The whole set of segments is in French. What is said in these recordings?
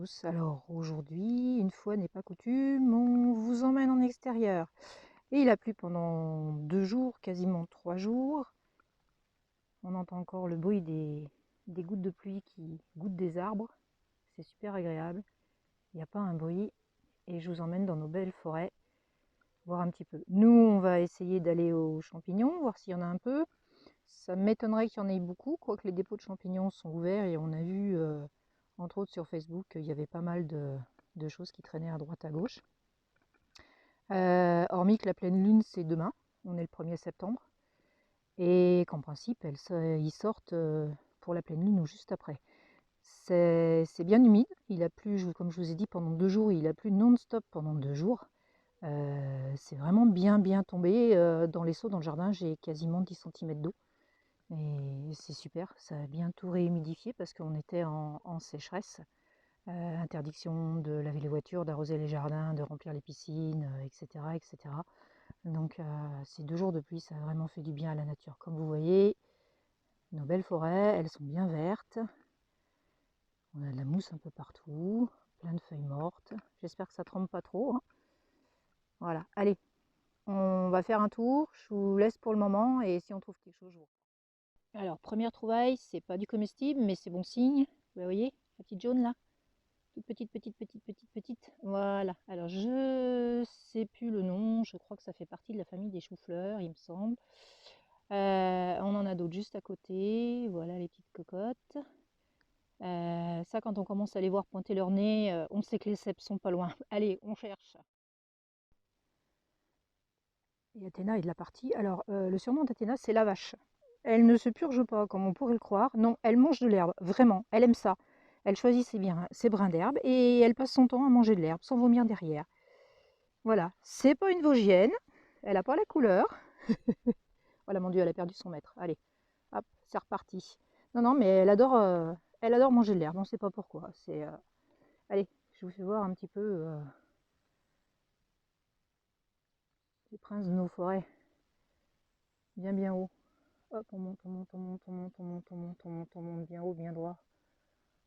tous. Alors aujourd'hui, une fois n'est pas coutume, on vous emmène en extérieur. Et il a plu pendant 2 jours, quasiment 3 jours. On entend encore le bruit des gouttes de pluie qui goûtent des arbres. C'est super agréable. Il n'y a pas un bruit. Et je vous emmène dans nos belles forêts, voir un petit peu. Nous, on va essayer d'aller aux champignons, voir s'il y en a un peu. Ça m'étonnerait qu'il y en ait beaucoup, quoique les dépôts de champignons sont ouverts et on a vu, entre autres sur Facebook, qu'il y avait pas mal de choses qui traînaient à droite à gauche. Hormis que la pleine lune, c'est demain, on est le 1er septembre, et qu'en principe, ils sortent pour la pleine lune ou juste après. C'est bien humide, il a plu, comme je vous ai dit, pendant 2 jours, il a plu non-stop pendant 2 jours. C'est vraiment bien tombé. Dans les seaux, dans le jardin, j'ai quasiment 10 cm d'eau. Et c'est super, ça a bien tout réhumidifié parce qu'on était en sécheresse. Interdiction de laver les voitures, d'arroser les jardins, de remplir les piscines, etc., etc. Donc ces 2 jours de pluie, ça a vraiment fait du bien à la nature. Comme vous voyez, nos belles forêts, elles sont bien vertes. On a de la mousse un peu partout, plein de feuilles mortes. J'espère que ça trempe pas trop, hein. Voilà, allez, on va faire un tour. Je vous laisse pour le moment et si on trouve quelque chose, je vous reprends. Alors, première trouvaille, c'est pas du comestible, mais c'est bon signe. Vous voyez, la petite jaune là? Toute petite. Voilà. Alors, je sais plus le nom. Je crois que ça fait partie de la famille des choux-fleurs, il me semble. On en a d'autres juste à côté. Voilà les petites cocottes. Ça, quand on commence à les voir pointer leur nez, on sait que les cèpes sont pas loin. Allez, on cherche. Et Athéna est de la partie. Alors, le surnom d'Athéna, c'est la vache. Elle ne se purge pas, comme on pourrait le croire. Non, elle mange de l'herbe, vraiment. Elle aime ça. Elle choisit ses brins d'herbe et elle passe son temps à manger de l'herbe sans vomir derrière. Voilà, c'est pas une Vosgienne. Elle n'a pas la couleur. Voilà, mon Dieu, elle a perdu son maître. Allez, hop, c'est reparti. Non, mais elle adore manger de l'herbe. On ne sait pas pourquoi. Allez, je vous fais voir un petit peu les princes de nos forêts. Bien haut. Hop, on monte bien haut, bien droit.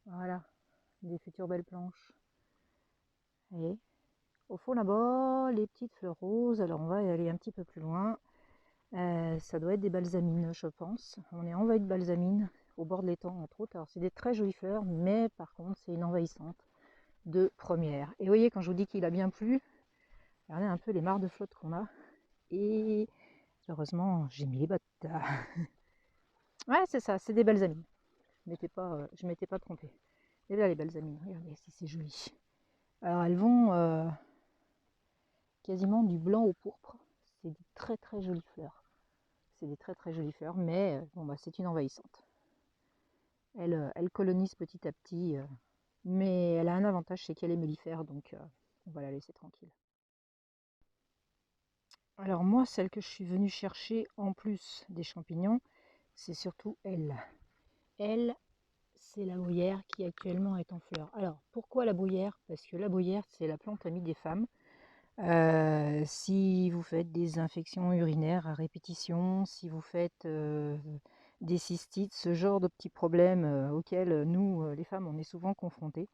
Voilà, des futures belles planches. Et au fond là-bas, les petites fleurs roses. Alors on va y aller un petit peu plus loin. Ça doit être des balsamines, je pense. On est envahi de balsamines au bord de l'étang, entre autres. Alors c'est des très jolies fleurs, mais par contre c'est une envahissante de première. Et vous voyez, quand je vous dis qu'il a bien plu, regardez un peu les mares de flotte qu'on a. Et heureusement, j'ai mis les bottes. Ouais, c'est ça, c'est des balsamines. Je m'étais pas trompée. Et là les balsamines, regardez si c'est joli. Alors elles vont quasiment du blanc au pourpre. C'est des très jolies fleurs. C'est des très jolies fleurs, mais bon, bah, c'est une envahissante. Elle colonise petit à petit, mais elle a un avantage, c'est qu'elle est mellifère, donc on va la laisser tranquille. Alors moi, celle que je suis venue chercher en plus des champignons, c'est surtout elle. Elle, c'est la bruyère qui actuellement est en fleurs. Alors pourquoi la bruyère? Parce que la bruyère, c'est la plante amie des femmes. Si vous faites des infections urinaires à répétition, si vous faites des cystites, ce genre de petits problèmes auxquels nous, les femmes, on est souvent confrontées,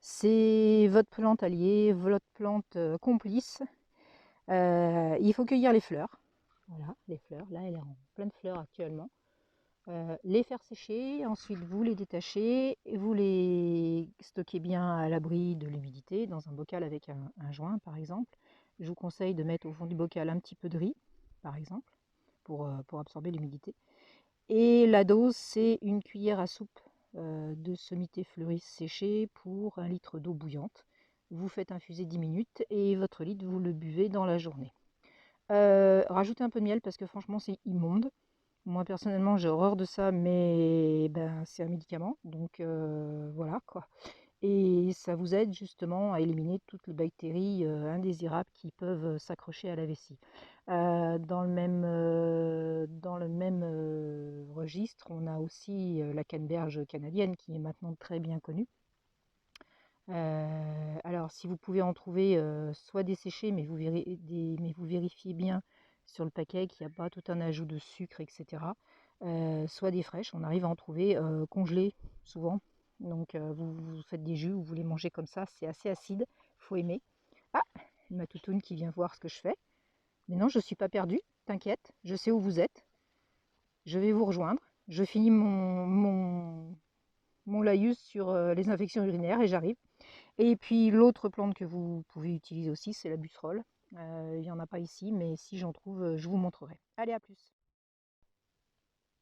c'est votre plante alliée, votre plante complice. Il faut cueillir les fleurs. Voilà, les fleurs. Là, elle est en pleine fleurs actuellement. Les faire sécher, ensuite vous les détachez, et vous les stockez bien à l'abri de l'humidité, dans un bocal avec un joint par exemple. Je vous conseille de mettre au fond du bocal un petit peu de riz, par exemple, pour absorber l'humidité. Et la dose, c'est une cuillère à soupe de sommité fleurie séchée pour 1 litre d'eau bouillante. Vous faites infuser 10 minutes et votre litre, vous le buvez dans la journée. Rajoutez un peu de miel parce que franchement, c'est immonde. Moi personnellement j'ai horreur de ça, mais ben, c'est un médicament, donc voilà quoi. Et ça vous aide justement à éliminer toutes les bactéries indésirables qui peuvent s'accrocher à la vessie. Dans le même registre, on a aussi la canneberge canadienne qui est maintenant très bien connue. Alors si vous pouvez en trouver soit desséchés, mais vous vérifiez bien sur le paquet qu'il n'y a pas tout un ajout de sucre, etc. Soit des fraîches, on arrive à en trouver congelées souvent. Donc vous faites des jus, vous les mangez comme ça, c'est assez acide, faut aimer. Ah, ma toutoune qui vient voir ce que je fais. Mais non, je ne suis pas perdue, t'inquiète, je sais où vous êtes. Je vais vous rejoindre. Je finis mon laïus sur les infections urinaires et j'arrive. Et puis l'autre plante que vous pouvez utiliser aussi, c'est la busserole. Il n'y en a pas ici, mais si j'en trouve, je vous montrerai. Allez, à plus.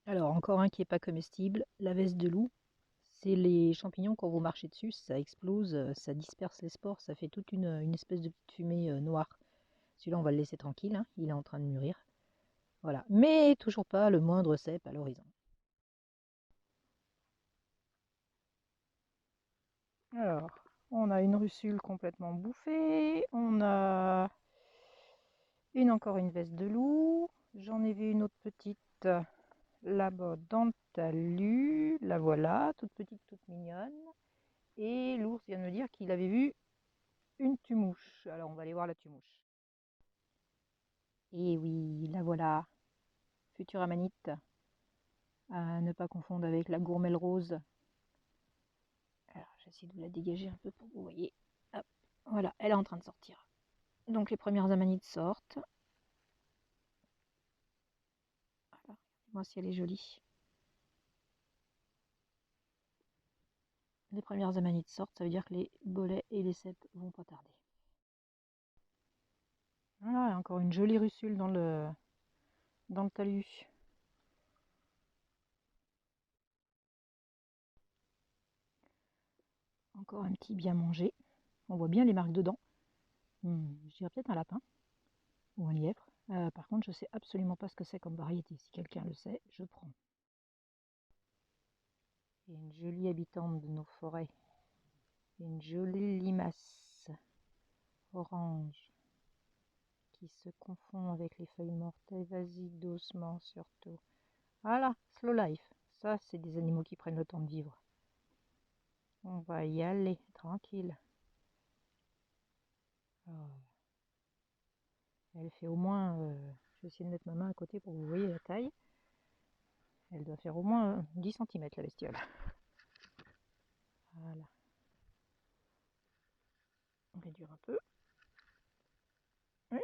Alors, encore un qui n'est pas comestible, la veste de loup. C'est les champignons, quand vous marchez dessus, ça explose, ça disperse les spores, ça fait toute une espèce de petite fumée noire. Celui-là, on va le laisser tranquille, hein, il est en train de mûrir. Voilà, mais toujours pas le moindre cep à l'horizon. Alors, on a une russule complètement bouffée, on a encore une veste de loup, j'en ai vu une autre petite là-bas dans le talus, la voilà, toute petite, toute mignonne. Et l'ours vient de me dire qu'il avait vu une tumouche. Alors on va aller voir la tumouche. Et oui, la voilà, future amanite, à ne pas confondre avec la gourmelle rose. Alors j'essaie de vous la dégager un peu pour que vous voyez. Hop, voilà, elle est en train de sortir. Donc les premières amanites sortent. Voilà, moi si elle est jolie. Les premières amanites sortent, ça veut dire que les bolets et les cèpes vont pas tarder. Voilà, encore une jolie russule dans le talus. Encore un petit bien mangé. On voit bien les marques dedans. Je dirais peut-être un lapin ou un lièvre. Par contre, je sais absolument pas ce que c'est comme variété. Si quelqu'un le sait, je prends. Et une jolie habitante de nos forêts. Une jolie limace orange qui se confond avec les feuilles mortes. Et vas-y doucement surtout. Voilà, slow life. Ça, c'est des animaux qui prennent le temps de vivre. On va y aller, tranquille. Oh. Elle fait au moins, je vais essayer de mettre ma main à côté pour que vous voyez la taille. Elle doit faire au moins 10 cm la bestiole. Voilà. On réduire un peu. Oui.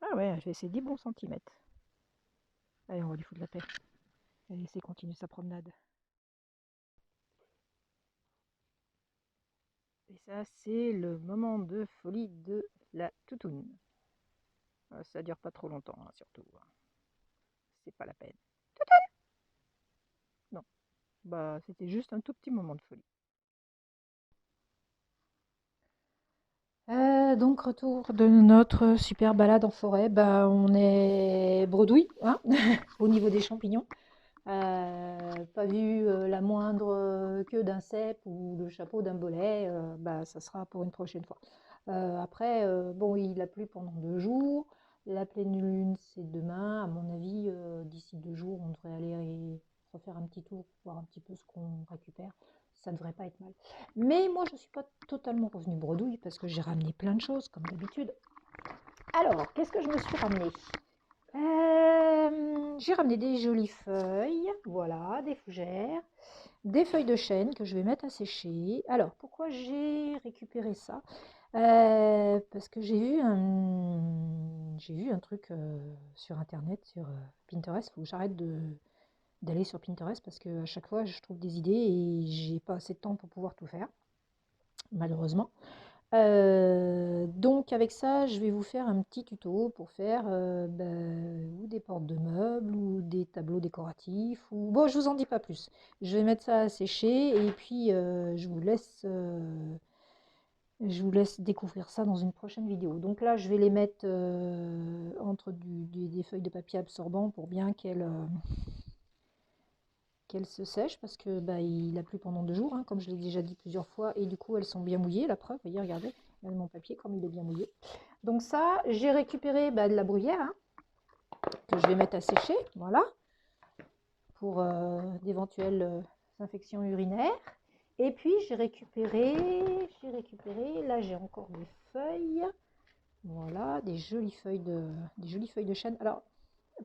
Ah ouais, elle fait ses 10 bons centimètres. Allez, on va lui foutre la paix. Elle laisser continuer sa promenade. Et ça, c'est le moment de folie de la toutoune. Ça dure pas trop longtemps, hein, surtout. C'est pas la peine. Non, bah c'était juste un tout petit moment de folie. Donc retour de notre super balade en forêt, bah on est bredouille hein au niveau des champignons. Pas vu la moindre queue d'un cep ou le chapeau d'un bolet, bah ça sera pour une prochaine fois. Après, bon il a plu pendant 2 jours, la pleine lune c'est demain, à mon avis d'ici 2 jours on devrait aller refaire un petit tour pour voir un petit peu ce qu'on récupère. Ça ne devrait pas être mal. Mais moi, je ne suis pas totalement revenue bredouille parce que j'ai ramené plein de choses, comme d'habitude. Alors, qu'est-ce que je me suis ramené J'ai ramené des jolies feuilles, voilà, des fougères, des feuilles de chêne que je vais mettre à sécher. Alors, pourquoi j'ai récupéré ça Parce que j'ai vu un truc sur Internet, sur Pinterest. Il faut que j'arrête d'aller sur Pinterest parce que à chaque fois je trouve des idées et j'ai pas assez de temps pour pouvoir tout faire, malheureusement. Donc avec ça, je vais vous faire un petit tuto pour faire ou des portes de meubles ou des tableaux décoratifs. Ou... Bon, je vous en dis pas plus. Je vais mettre ça à sécher et puis je vous laisse découvrir ça dans une prochaine vidéo. Donc là, je vais les mettre entre des feuilles de papier absorbant pour bien qu'elles se sèchent parce que bah, il a plu pendant 2 jours, hein, comme je l'ai déjà dit plusieurs fois, et du coup elles sont bien mouillées, la preuve, voyez, regardez, mon papier comme il est bien mouillé. Donc ça, j'ai récupéré de la bruyère hein, que je vais mettre à sécher, voilà, pour d'éventuelles infections urinaires. Et puis j'ai récupéré, là j'ai encore des feuilles, voilà, des jolies feuilles de chêne. Alors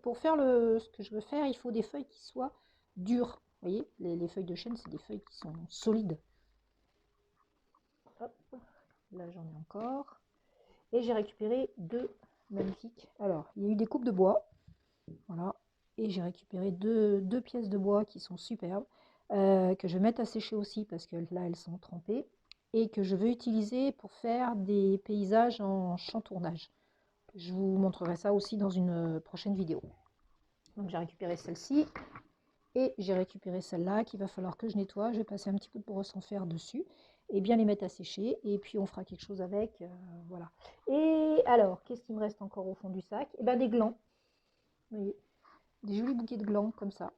pour faire ce que je veux faire, il faut des feuilles qui soient dures. Vous voyez, les feuilles de chêne, c'est des feuilles qui sont solides. Hop, là j'en ai encore. Et j'ai récupéré 2 magnifiques. Alors, il y a eu des coupes de bois. Voilà. Et j'ai récupéré deux pièces de bois qui sont superbes. Que je vais mettre à sécher aussi parce que là, elles sont trempées. Et que je veux utiliser pour faire des paysages en chantournage. Je vous montrerai ça aussi dans une prochaine vidéo. Donc j'ai récupéré celle-ci. Et j'ai récupéré celle-là qu'il va falloir que je nettoie. Je vais passer un petit peu de brosse en fer dessus et bien les mettre à sécher. Et puis on fera quelque chose avec. Voilà. Et alors, qu'est-ce qui me reste encore au fond du sac? Eh ben, des glands. Vous voyez, des jolis bouquets de glands comme ça.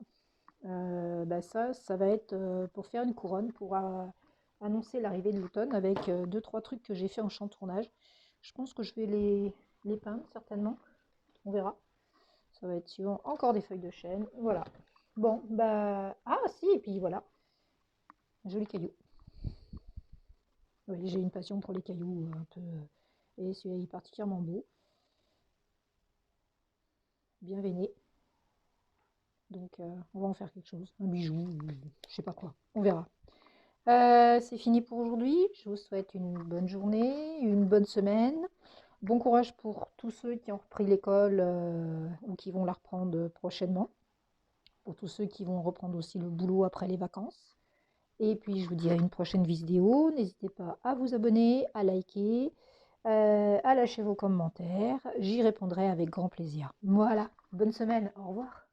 Ça va être pour faire une couronne, pour annoncer l'arrivée de l'automne avec 2-3 trucs que j'ai fait en chantournage. Je pense que je vais les peindre certainement. On verra. Ça va être suivant encore des feuilles de chêne. Voilà. Bon, bah... Ah, si, et puis voilà. Un joli caillou. Oui, j'ai une passion pour les cailloux un peu... Et celui-là est particulièrement beau. Bien veiné. Donc, on va en faire quelque chose. Un bijou, je sais pas quoi. On verra. C'est fini pour aujourd'hui. Je vous souhaite une bonne journée, une bonne semaine. Bon courage pour tous ceux qui ont repris l'école ou qui vont la reprendre prochainement. Pour tous ceux qui vont reprendre aussi le boulot après les vacances. Et puis je vous dis à une prochaine vidéo. N'hésitez pas à vous abonner, à liker, à lâcher vos commentaires. J'y répondrai avec grand plaisir. Voilà, bonne semaine, au revoir.